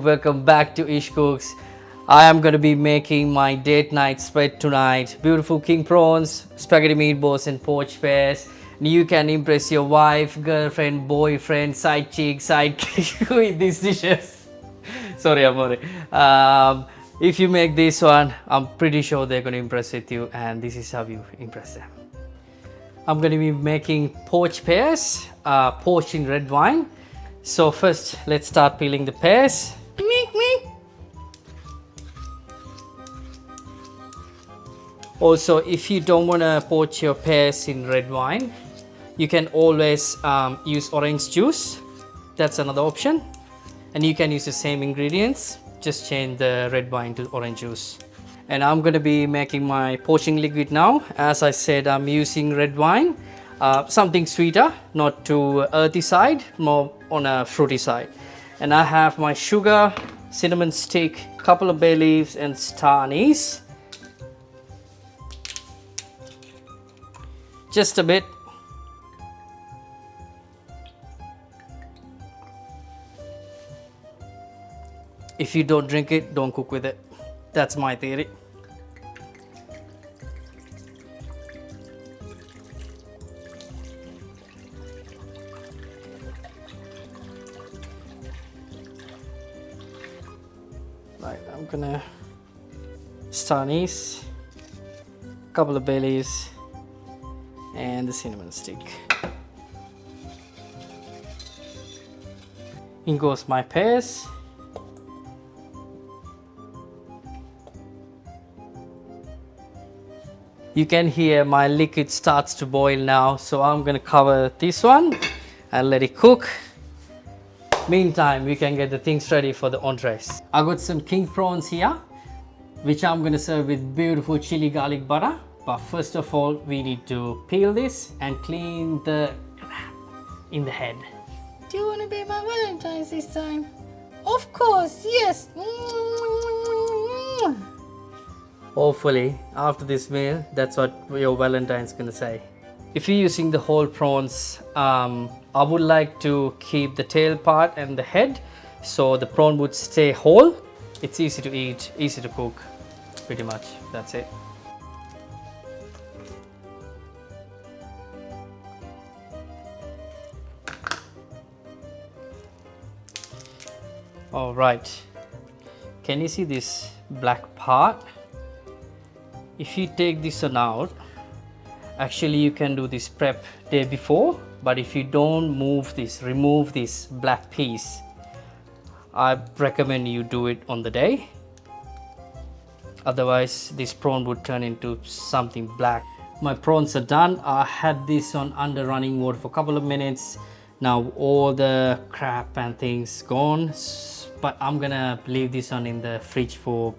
Welcome back to Ish Cooks. I am going to be making my date night spread tonight. Beautiful king prawns, spaghetti meatballs and poached pears. You can impress your wife, girlfriend, boyfriend, side chick, sidekick with these dishes. Sorry, Amore. If you make this one, I'm pretty sure they're going to impress with you, and this is how you impress them. I'm going to be making poached pears, poached in red wine. So first, let's start peeling the pears. Also, if you don't want to poach your pears in red wine, you can always use orange juice. That's another option. And you can use the same ingredients, just change the red wine to orange juice. And I'm going to be making my poaching liquid now. As I said, I'm using red wine, something sweeter, not too earthy side, more on a fruity side. And I have my sugar, cinnamon stick, couple of bay leaves and star anise. Just a bit. If you don't drink it, don't cook with it. That's my theory. Right, I'm gonna star anise, couple of bay leaves, and the cinnamon stick. In goes my pears. You can hear my liquid starts to boil now, so I'm going to cover this one and let it cook. Meantime, we can get the things ready for the entrees. I got some king prawns here, which I'm going to serve with beautiful chili garlic butter. But first of all, we need to peel this and clean the crap in the head. Do you want to be my Valentine's this time? Of course, yes. Hopefully, after this meal, that's what your Valentine's gonna say. If you're using the whole prawns, I would like to keep the tail part and the head so the prawn would stay whole. It's easy to eat, easy to cook, pretty much. That's it. All right, can you see this black part? If you take this one out, actually you can do this prep day before, but if you don't remove this black piece, I recommend you do it on the day. Otherwise this prawn would turn into something black. My prawns are done. I had this on under running water for a couple of minutes. Now all the crap and things gone, but I'm gonna leave this one in the fridge for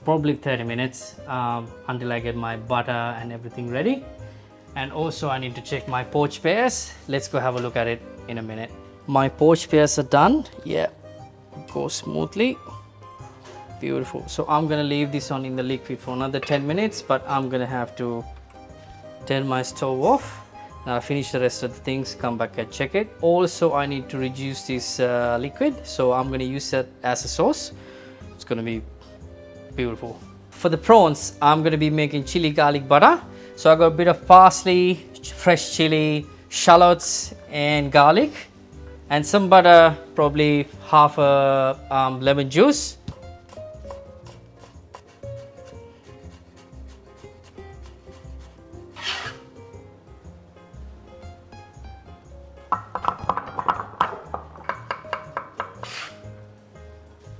probably 30 minutes until I get my butter and everything ready. And also I need to check my poached pears. Let's go have a look at it in a minute. My poached pears are done. Yeah, go smoothly. Beautiful. So I'm gonna leave this on in the liquid for another 10 minutes, but I'm gonna have to turn my stove off. Now I finish the rest of the things, come back and check it. Also I need to reduce this liquid, so I'm gonna use that as a sauce. It's gonna be beautiful. For the prawns, I'm going to be making chili garlic butter. So I got a bit of parsley, fresh chili, shallots and garlic, and some butter, probably half a lemon juice.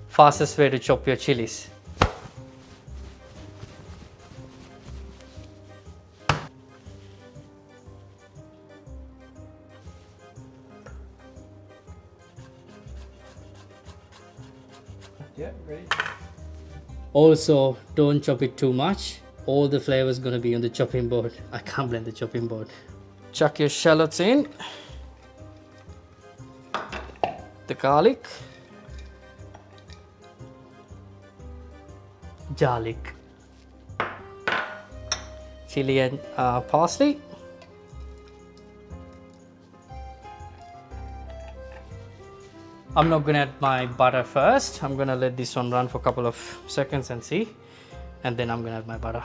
Fastest way to chop your chilies. Yeah, ready. Also, don't chop it too much. All the flavors gonna be on the chopping board. I can't blend the chopping board. Chuck your shallots in. The garlic. Garlic. Chili and parsley. I'm not gonna add my butter first. I'm gonna let this one run for a couple of seconds and see, and then I'm gonna add my butter.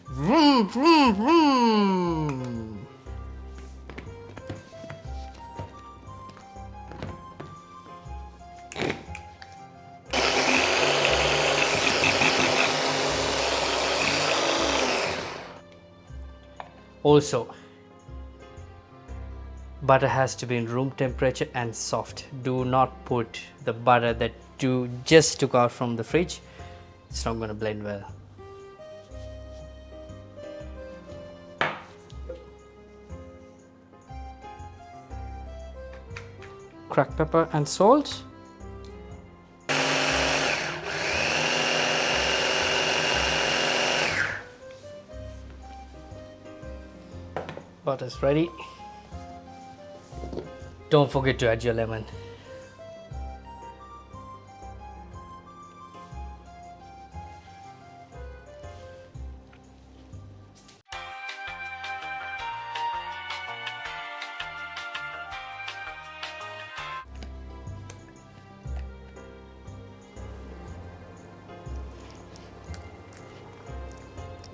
Vroom, vroom, vroom. Also, butter has to be in room temperature and soft. Do not put the butter that you just took out from the fridge. It's not going to blend well. Cracked pepper and salt. Butter's ready. Don't forget to add your lemon.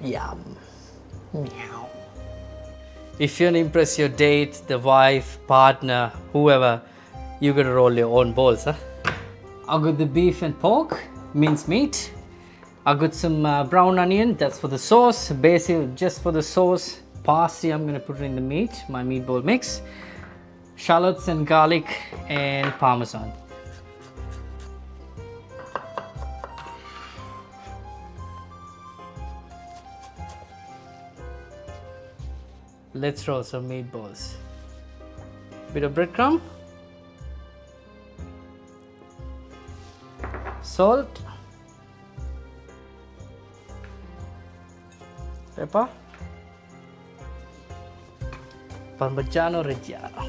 Yum. Meow. If you want to impress your date, the wife, partner, whoever, you gotta roll your own balls, huh? I got the beef and pork, minced meat. I got some brown onion, that's for the sauce. Basil, just for the sauce. Parsley, I'm gonna put it in the meat, my meatball mix. Shallots and garlic and Parmesan. Let's roll some meatballs. Bit of breadcrumb, salt, pepper, Parmigiano Reggiano.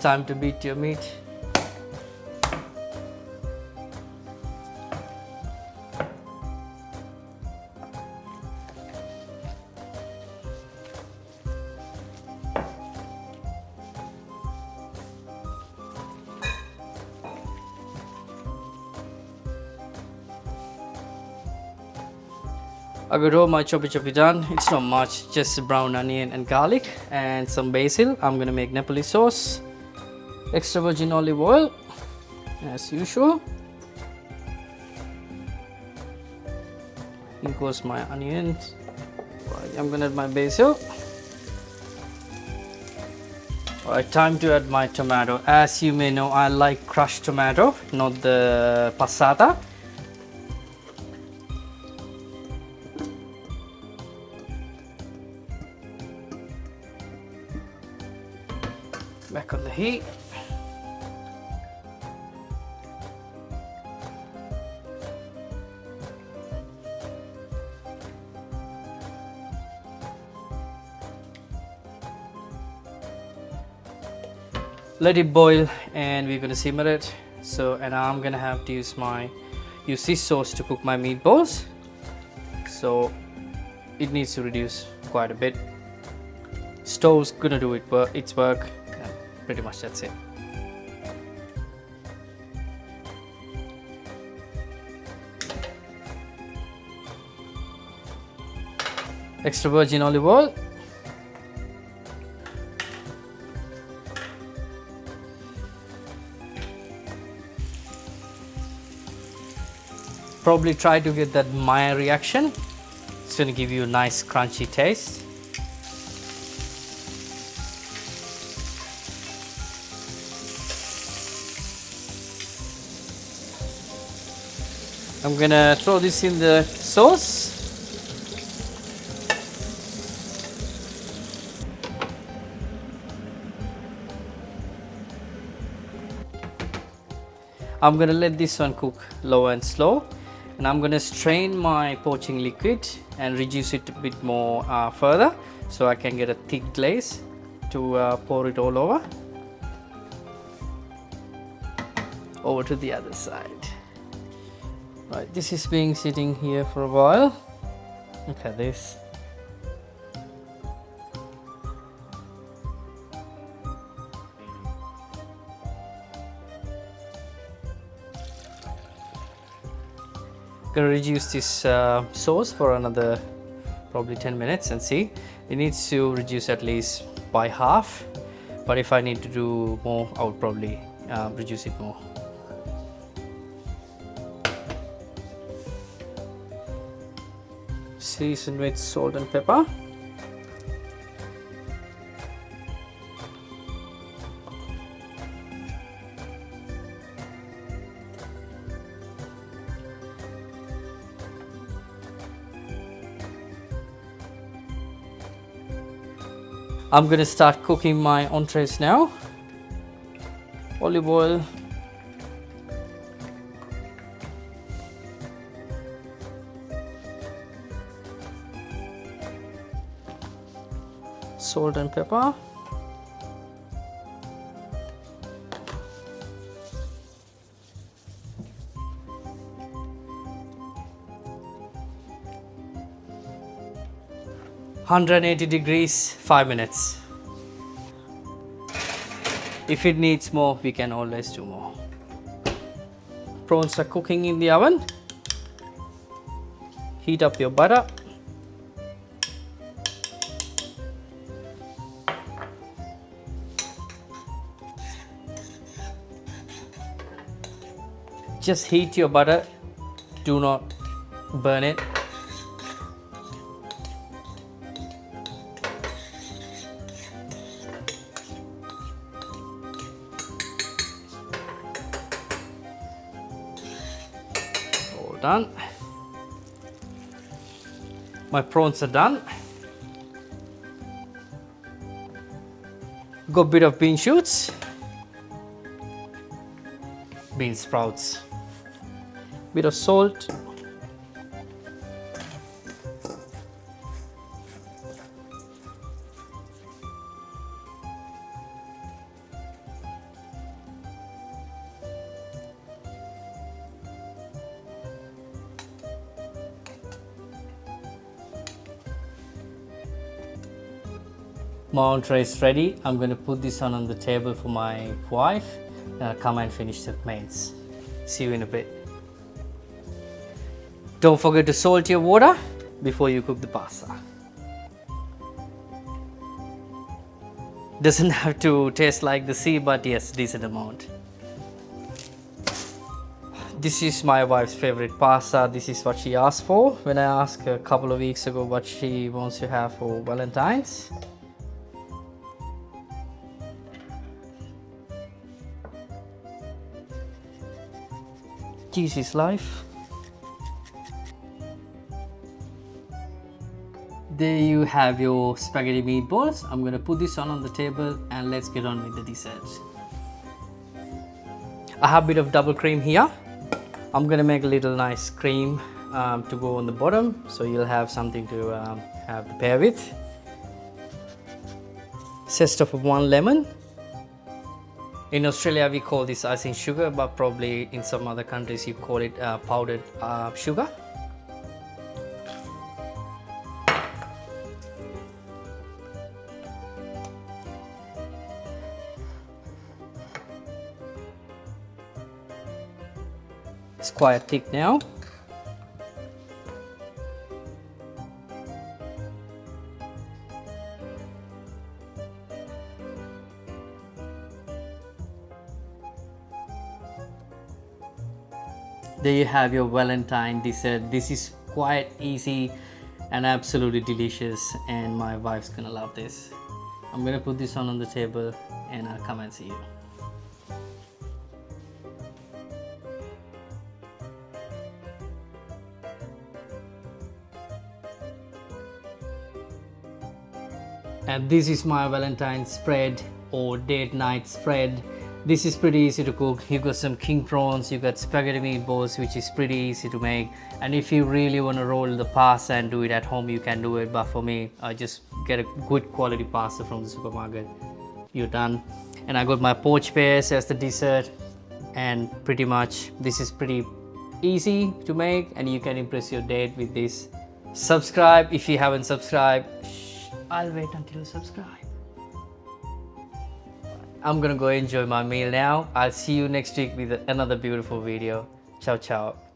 Time to beat your meat. I got all my choppy done. It's not much, just brown onion and garlic and some basil. I'm gonna make Napoli sauce. Extra virgin olive oil as usual. Here goes my onions. I'm gonna add my basil. Alright, time to add my tomato. As you may know, I like crushed tomato, not the passata. Back on the heat. Let it boil and we're gonna simmer it. So, and I'm gonna have to use this sauce to cook my meatballs. So it needs to reduce quite a bit. Stove's gonna do its work. And pretty much that's it. Extra virgin olive oil. Probably try to get that Maillard reaction. It's going to give you a nice crunchy taste. I'm going to throw this in the sauce. I'm going to let this one cook low and slow. And I'm going to strain my poaching liquid and reduce it a bit more further. so I can get a thick glaze to pour it all over. Over to the other side. Right, this is being sitting here for a while. Look at this. Gonna reduce this sauce for another probably 10 minutes and see. It needs to reduce at least by half, but if I need to do more, I would probably reduce it more. Season with salt and pepper. I'm gonna start cooking my entrees now. Olive oil. Salt and pepper. (180°) 5 minutes. If it needs more, we can always do more. Prawns are cooking in the oven. Heat up your butter. Just heat your butter, do not burn it. All done. My prawns are done. Got a bit of bean shoots, bean sprouts, bit of salt, my entree is ready. I'm going to put this on the table for my wife. I'll come and finish the mince. See you in a bit. Don't forget to salt your water before you cook the pasta. Doesn't have to taste like the sea, but yes, decent amount. This is my wife's favorite pasta. This is what she asked for when I asked her a couple of weeks ago what she wants to have for Valentine's. Cheese is life. There you have your spaghetti meatballs. I'm going to put this on the table and let's get on with the dessert. I have a bit of double cream here. I'm going to make a little nice cream to go on the bottom, so you'll have something to have to pair with. Zest of 1 lemon. In Australia we call this icing sugar, but probably in some other countries you call it powdered sugar. It's quite thick now. There you have your Valentine dessert. This is quite easy and absolutely delicious, and my wife's gonna love this. I'm gonna put this on the table and I'll come and see you. And this is my Valentine spread or date night spread. This is pretty easy to cook. You got some king prawns, you got spaghetti meatballs, which is pretty easy to make. And if you really want to roll the pasta and do it at home, you can do it. But for me, I just get a good quality pasta from the supermarket. You're done. And I got my poached pears as the dessert. And pretty much this is pretty easy to make, and you can impress your date with this. Subscribe if you haven't subscribed. I'll wait until you subscribe. I'm gonna go enjoy my meal now. I'll see you next week with another beautiful video. Ciao ciao.